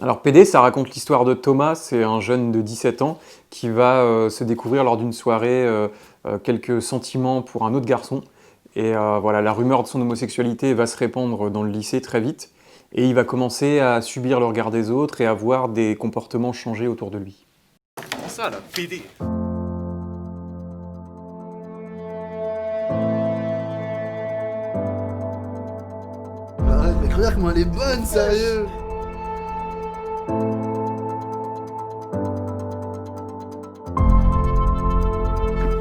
Alors PD, ça raconte l'histoire de Thomas, c'est un jeune de 17 ans qui va se découvrir lors d'une soirée quelques sentiments pour un autre garçon. Et voilà, la rumeur de son homosexualité va se répandre dans le lycée très vite. Et il va commencer à subir le regard des autres et à voir des comportements changer autour de lui. C'est ça là, PD. Arrête mec, regarde comment elle est bonne, sérieux.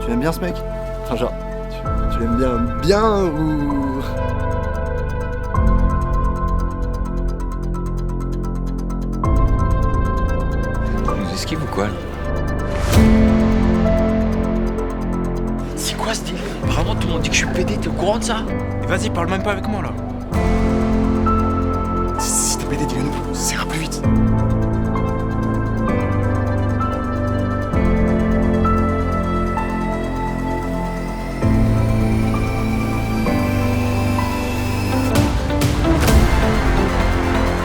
Tu l'aimes bien ce mec? Enfin genre, tu l'aimes bien ou... Il nous esquive ou quoi lui? C'est quoi ce délire? Vraiment tout le monde dit que je suis pédé, t'es au courant de ça? Et vas-y, parle même pas avec moi là. Si t'es pédé, dis-le-nous, ça ira plus vite.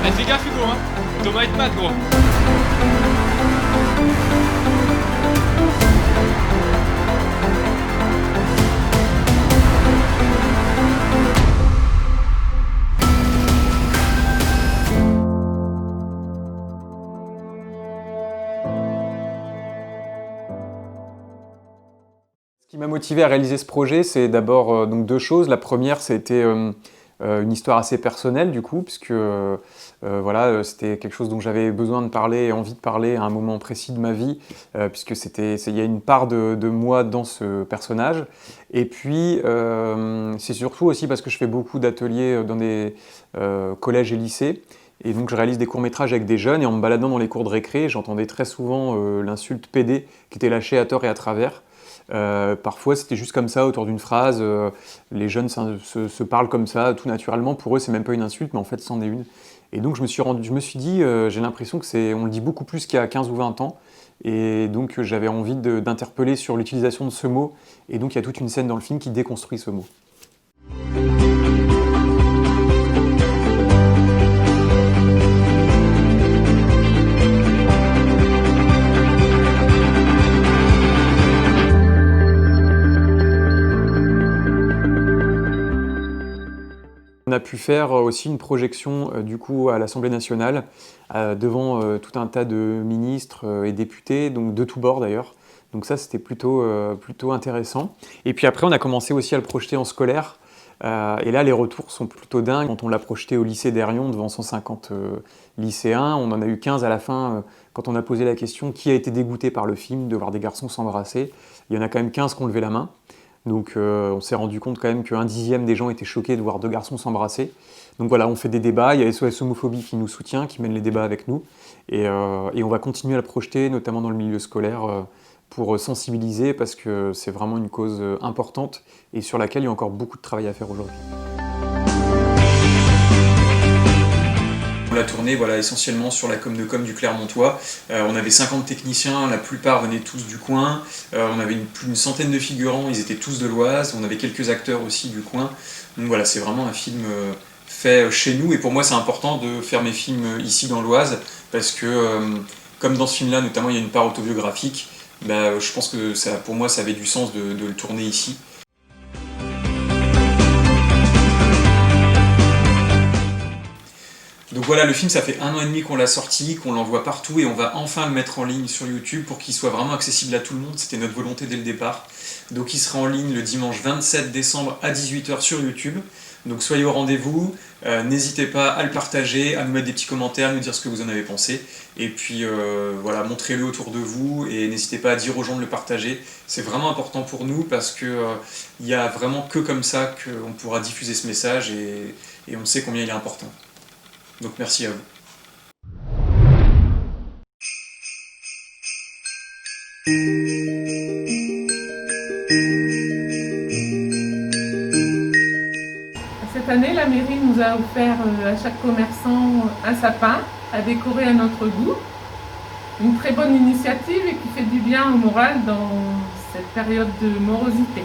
Eh, fais gaffe Hugo, hein. Thomas est mad gros. Ce qui m'a motivé à réaliser ce projet, c'est d'abord donc deux choses. La première, c'était une histoire assez personnelle du coup, puisque voilà, c'était quelque chose dont j'avais besoin de parler et envie de parler à un moment précis de ma vie, puisque il y a une part de moi dans ce personnage. Et puis, c'est surtout aussi parce que je fais beaucoup d'ateliers dans des collèges et lycées. Et donc je réalise des courts-métrages avec des jeunes, et en me baladant dans les cours de récré, j'entendais très souvent l'insulte PD qui était lâchée à tort et à travers. Parfois c'était juste comme ça autour d'une phrase, les jeunes se parlent comme ça tout naturellement, pour eux c'est même pas une insulte mais en fait c'en est une. Et donc je me suis dit, j'ai l'impression que on le dit beaucoup plus qu'il y a 15 ou 20 ans, et donc j'avais envie d'interpeller sur l'utilisation de ce mot, et donc il y a toute une scène dans le film qui déconstruit ce mot. On a pu faire aussi une projection du coup à l'Assemblée nationale devant tout un tas de ministres et députés, donc de tous bords d'ailleurs. Donc ça c'était plutôt intéressant. Et puis après on a commencé aussi à le projeter en scolaire. Et là les retours sont plutôt dingues. Quand on l'a projeté au lycée d'Airion devant 150 lycéens, on en a eu 15 à la fin quand on a posé la question qui a été dégoûté par le film de voir des garçons s'embrasser. Il y en a quand même 15 qui ont levé la main. Donc on s'est rendu compte quand même qu'un dixième des gens étaient choqués de voir deux garçons s'embrasser. Donc voilà, on fait des débats, il y a SOS Homophobie qui nous soutient, qui mène les débats avec nous. Et on va continuer à le projeter, notamment dans le milieu scolaire, pour sensibiliser, parce que c'est vraiment une cause importante et sur laquelle il y a encore beaucoup de travail à faire aujourd'hui. On l'a tourné voilà, essentiellement sur la com de com du Clermontois. On avait 50 techniciens, la plupart venaient tous du coin. On avait plus d'une centaine de figurants, ils étaient tous de l'Oise. On avait quelques acteurs aussi du coin. Donc voilà, c'est vraiment un film fait chez nous. Et pour moi, c'est important de faire mes films ici dans l'Oise, parce que comme dans ce film-là, notamment, il y a une part autobiographique. Je pense que pour moi, ça avait du sens de le tourner ici. Donc voilà, le film, ça fait 1 an et demi qu'on l'a sorti, qu'on l'envoie partout, et on va enfin le mettre en ligne sur YouTube pour qu'il soit vraiment accessible à tout le monde. C'était notre volonté dès le départ. Donc il sera en ligne le dimanche 27 décembre à 18 h sur YouTube. Donc soyez au rendez-vous, n'hésitez pas à le partager, à nous mettre des petits commentaires, à nous dire ce que vous en avez pensé. Et puis voilà, montrez-le autour de vous, et n'hésitez pas à dire aux gens de le partager. C'est vraiment important pour nous, parce que il n'y a vraiment que comme ça qu'on pourra diffuser ce message, et on sait combien il est important. Donc merci à vous. Cette année, la mairie nous a offert à chaque commerçant un sapin à décorer à notre goût. Une très bonne initiative et qui fait du bien au moral dans cette période de morosité.